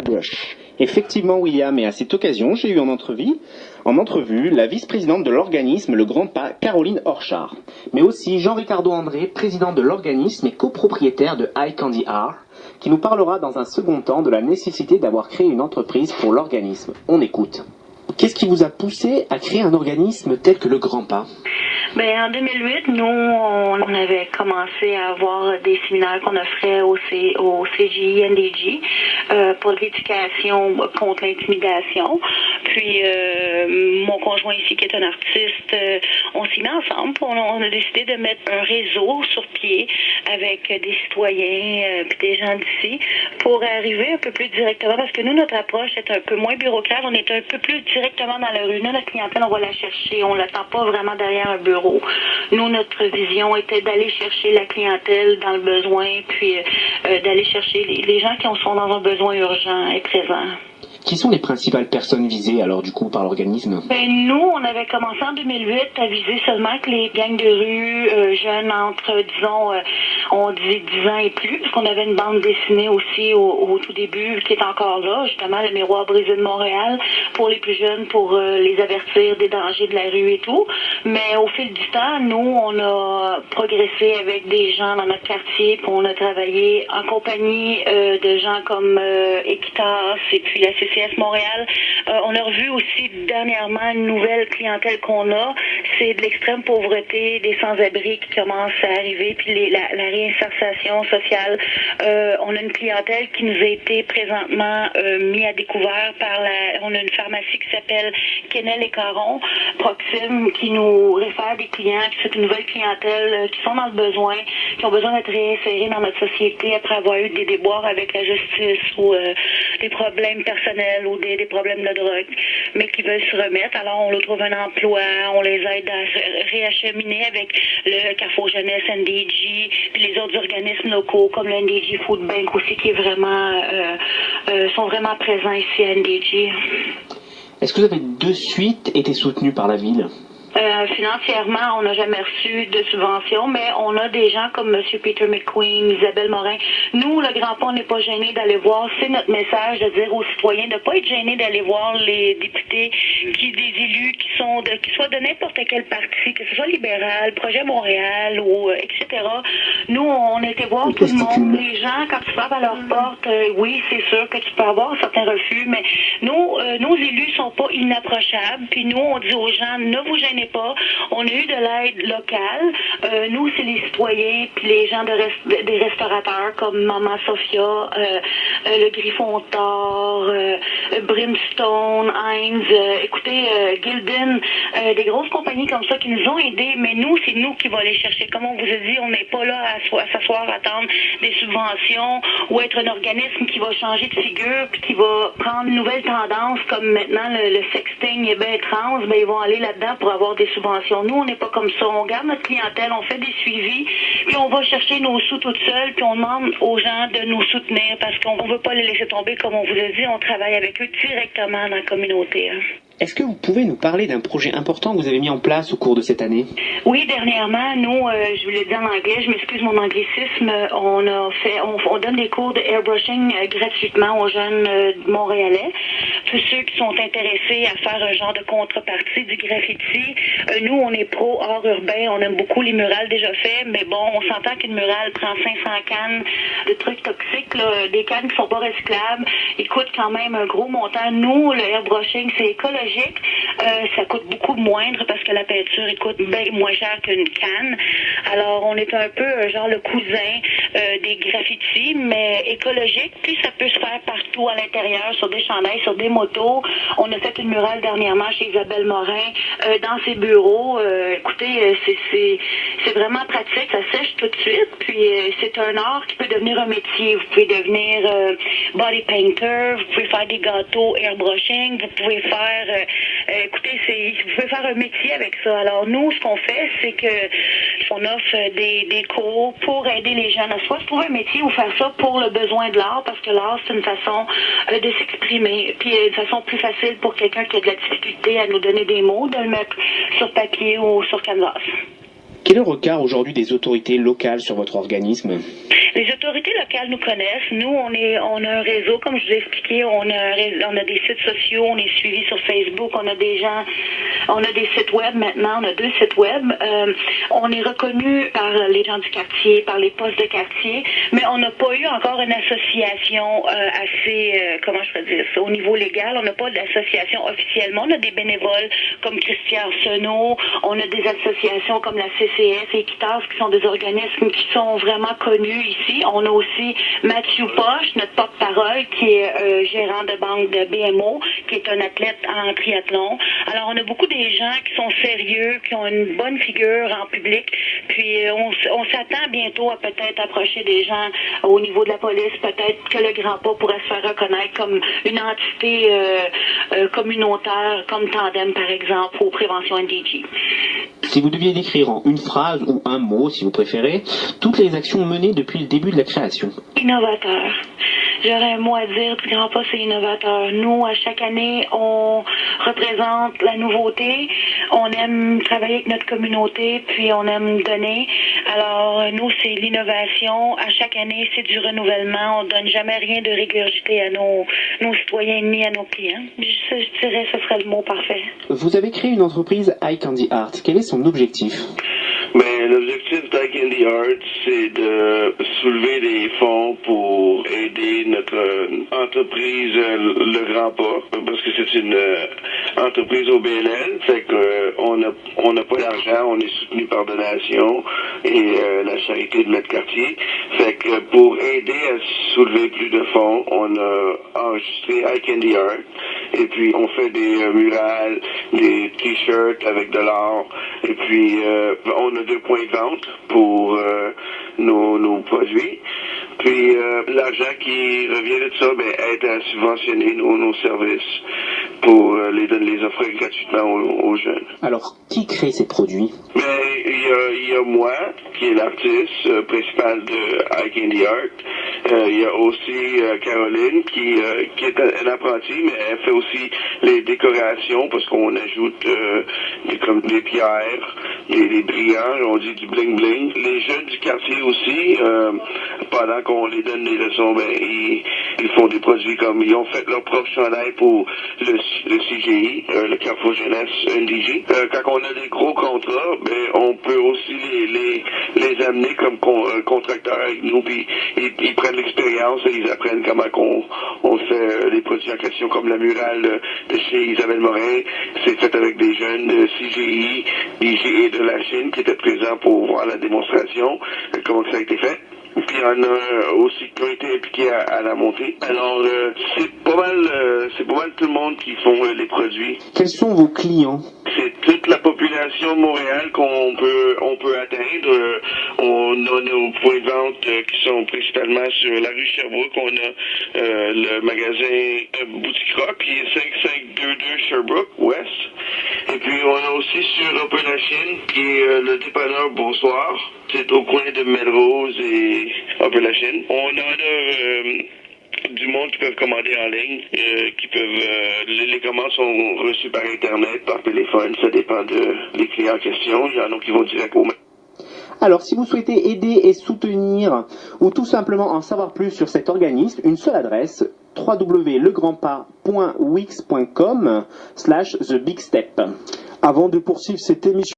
Brush. Effectivement, William, et à cette occasion, j'ai eu en entrevue la vice-présidente de l'organisme Le Grand Pas, Caroline Orchard, mais aussi Jean-Ricardo André, président de l'organisme et copropriétaire de High Candy Art, qui nous parlera dans un second temps de la nécessité d'avoir créé une entreprise pour l'organisme. On écoute. Qu'est-ce qui vous a poussé à créer un organisme tel que Le Grand Pas ? En 2008, nous, on avait commencé à avoir des séminaires qu'on offrait au CGI NDG pour l'éducation contre l'intimidation. Puis, mon conjoint ici, qui est un artiste, on s'y met ensemble. On a décidé de mettre un réseau sur pied avec des citoyens puis des gens d'ici pour arriver un peu plus directement, parce que nous, notre approche est un peu moins bureaucrate. On est un peu plus directement dans la rue. Nous, notre clientèle, on va la chercher. On l'attend pas vraiment derrière un bureau. Nous, notre vision était d'aller chercher la clientèle dans le besoin, puis d'aller chercher les gens qui sont dans un besoin urgent et présent. Qui sont les principales personnes visées alors du coup par l'organisme? Nous, on avait commencé en 2008 à viser seulement que les gangs de rue jeunes entre, disons, on dit 10 ans et plus, parce qu'on avait une bande dessinée aussi au tout début qui est encore là, justement le Miroir brisé de Montréal, pour les plus jeunes, pour les avertir des dangers de la rue et tout. Mais au fil du temps, nous, on a progressé avec des gens dans notre quartier, puis on a travaillé en compagnie de gens comme Equitas et puis la CCS Montréal. On a revu aussi dernièrement une nouvelle clientèle qu'on a, c'est de l'extrême pauvreté, des sans-abri qui commencent à arriver, puis la réinsertion sociale. On a une clientèle qui nous a été présentement mis à découvert on a une pharmacie qui s'appelle Kennel et Caron, Proxime, qui nous réfère des clients, qui sont une nouvelle clientèle, qui sont dans le besoin, qui ont besoin d'être réinsérés dans notre société après avoir eu des déboires avec la justice ou des problèmes personnels ou des problèmes de drogue, mais qui veulent se remettre. Alors, on leur trouve un emploi, on les aide à réacheminer avec le Carrefour Jeunesse NDG, puis les autres organismes locaux comme le NDG Food Bank aussi, qui est vraiment sont vraiment présents ici à NDG. Est-ce que vous avez de suite été soutenu par la ville? Financièrement, on n'a jamais reçu de subvention, mais on a des gens comme M. Peter McQueen, Isabelle Morin. Nous, le Grand Pont, on n'est pas gêné d'aller voir. C'est notre message de dire aux citoyens de ne pas être gênés d'aller voir les députés, des élus qui soient de n'importe quel parti, que ce soit libéral, Projet Montréal ou etc. Nous, on était voir tout le monde. Les gens, quand tu frappes à leur porte, oui, c'est sûr que tu peux avoir certains refus, mais nos élus sont pas inapprochables. Puis nous, on dit aux gens, ne vous gênez pas. On a eu de l'aide locale. Nous, c'est les citoyens puis les gens des restaurateurs comme Maman Sophia, le Griffon d'Or, Brimstone, Heinz, Gildan, des grosses compagnies comme ça qui nous ont aidés, mais nous, c'est nous qui va aller chercher. Comme on vous a dit, on n'est pas là à s'asseoir, attendre des subventions ou être un organisme qui va changer de figure puis qui va prendre une nouvelle tendance comme maintenant le sexting est bien trans, ils vont aller là-dedans pour avoir des subventions. Nous, on n'est pas comme ça. On garde notre clientèle, on fait des suivis, puis on va chercher nos sous toutes seules, puis on demande aux gens de nous soutenir parce qu'on ne veut pas les laisser tomber, comme on vous a dit. On travaille avec eux directement dans la communauté. Est-ce que vous pouvez nous parler d'un projet important que vous avez mis en place au cours de cette année? Oui, dernièrement, nous, je vous l'ai dit en anglais, je m'excuse mon anglicisme, on donne des cours de airbrushing gratuitement aux jeunes montréalais. Tous ceux qui sont intéressés à faire un genre de contrepartie du graffiti. Nous, on est pro art urbain, on aime beaucoup les murales déjà faits, mais bon, on s'entend qu'une murale prend 500 cannes de trucs toxiques, là, des cannes qui sont pas recyclables, ils coûtent quand même un gros montant. Nous, le airbrushing, c'est écologique. Ça coûte beaucoup moindre parce que la peinture coûte bien moins cher qu'une canne. Alors, on est un peu genre le cousin des graffitis, mais écologique. Puis, ça peut se faire partout à l'intérieur, sur des chandails, sur des motos. On a fait une murale dernièrement chez Isabelle Morin, dans ses bureaux. C'est vraiment pratique. Ça sèche tout de suite. Puis, c'est un art qui peut devenir un métier. Vous pouvez devenir body painter, vous pouvez faire des gâteaux airbrushing, vous pouvez faire vous pouvez faire un métier avec ça. Alors nous, ce qu'on fait, c'est que on offre des cours pour aider les jeunes à soit se trouver un métier ou faire ça pour le besoin de l'art, parce que l'art, c'est une façon de s'exprimer, puis une façon plus facile pour quelqu'un qui a de la difficulté à nous donner des mots, de le mettre sur papier ou sur canvas. Quel est le regard aujourd'hui des autorités locales sur votre organisme? Les autorités locales nous connaissent. Nous, on a un réseau, comme je vous ai expliqué, on a des sites sociaux, on est suivi sur Facebook, on a des sites web maintenant, on a 2 sites web. On est reconnu par les gens du quartier, par les postes de quartier, mais on n'a pas eu encore une association comment je peux dire ça, au niveau légal, on n'a pas d'association officiellement. On a des bénévoles comme Christian Arsenault, on a des associations comme la CCS et Equitas qui sont des organismes qui sont vraiment connus ici. On a aussi Mathieu Poche, notre porte-parole, qui est gérant de banque de BMO, qui est un athlète en triathlon. Alors, on a beaucoup des gens qui sont sérieux, qui ont une bonne figure en public. Puis, on s'attend bientôt à peut-être approcher des gens au niveau de la police. Peut-être que le Grand Pas pourrait se faire reconnaître comme une entité communautaire, comme Tandem, par exemple, ou Prévention NDG. Si vous deviez décrire en une phrase ou un mot, si vous préférez, toutes les actions menées depuis le début de la création. Innovateur. J'aurais un mot à dire du Grand Pas, c'est innovateur. Nous, à chaque année, on représente la nouveauté. On aime travailler avec notre communauté, puis on aime donner. Alors, nous, c'est l'innovation. À chaque année, c'est du renouvellement. On donne jamais rien de régurgité à nos citoyens ni à nos clients. Je dirais que ce serait le mot parfait. Vous avez créé une entreprise Eye Candy Art. Quel est son objectif? Mais l'objectif d'Eye Candy Art, c'est de soulever des fonds pour aider notre entreprise Le Grand Pas, parce que c'est une entreprise au BNL, fait que on n'a pas d'argent, on est soutenu par donation et la charité de notre quartier. Fait que pour aider à soulever plus de fonds, on a enregistré Eye Candy Art et puis on fait des murales, des t-shirts avec de l'art et puis on a 2 points de vente pour nos produits. Puis l'argent qui revient de ça aide à subventionner nos services pour les offrir gratuitement aux jeunes. Alors, qui crée ces produits? Il y a moi, qui est l'artiste principal de Eye Candy Art. Il y a aussi Caroline, qui est un apprenti, mais elle fait aussi les décorations, parce qu'on ajoute comme des pierres, des brillants, on dit du bling-bling. Les jeunes du quartier aussi, pendant qu'on les donne des leçons, ils font des produits comme, ils ont fait leur propre chandail pour le CGI, le Carrefour Jeunesse NDG. Quand on a des gros contrats, on peut aussi les amener comme contracteurs avec nous, puis ils prennent l'expérience et ils apprennent comment on fait les produits en question, comme la murale de chez Isabelle Morin. C'est fait avec des jeunes de CGI, et de la Chine qui étaient présents pour voir la démonstration, comment ça a été fait. Puis il y en a aussi qui ont été impliqués à la montée. Alors c'est pas mal tout le monde qui font les produits. Quels sont vos clients? C'est toute la population de Montréal qu'on peut atteindre. On a nos points de vente qui sont principalement sur la rue Sherbrooke. On a le magasin Boutique Rock qui est 5522 Sherbrooke West. Et puis on a aussi sur Open la Chine qui est le dépanneur Bonsoir. C'est au coin de Melrose et Open la Chine. On en a du monde qui peuvent commander en ligne, les commandes sont reçues par Internet, par téléphone, ça dépend des clients en question. Il y en a qui vont direct au mail. Alors, si vous souhaitez aider et soutenir, ou tout simplement en savoir plus sur cet organisme, une seule adresse, www.legrandpas.wix.com/thebigstep. Avant de poursuivre cette émission,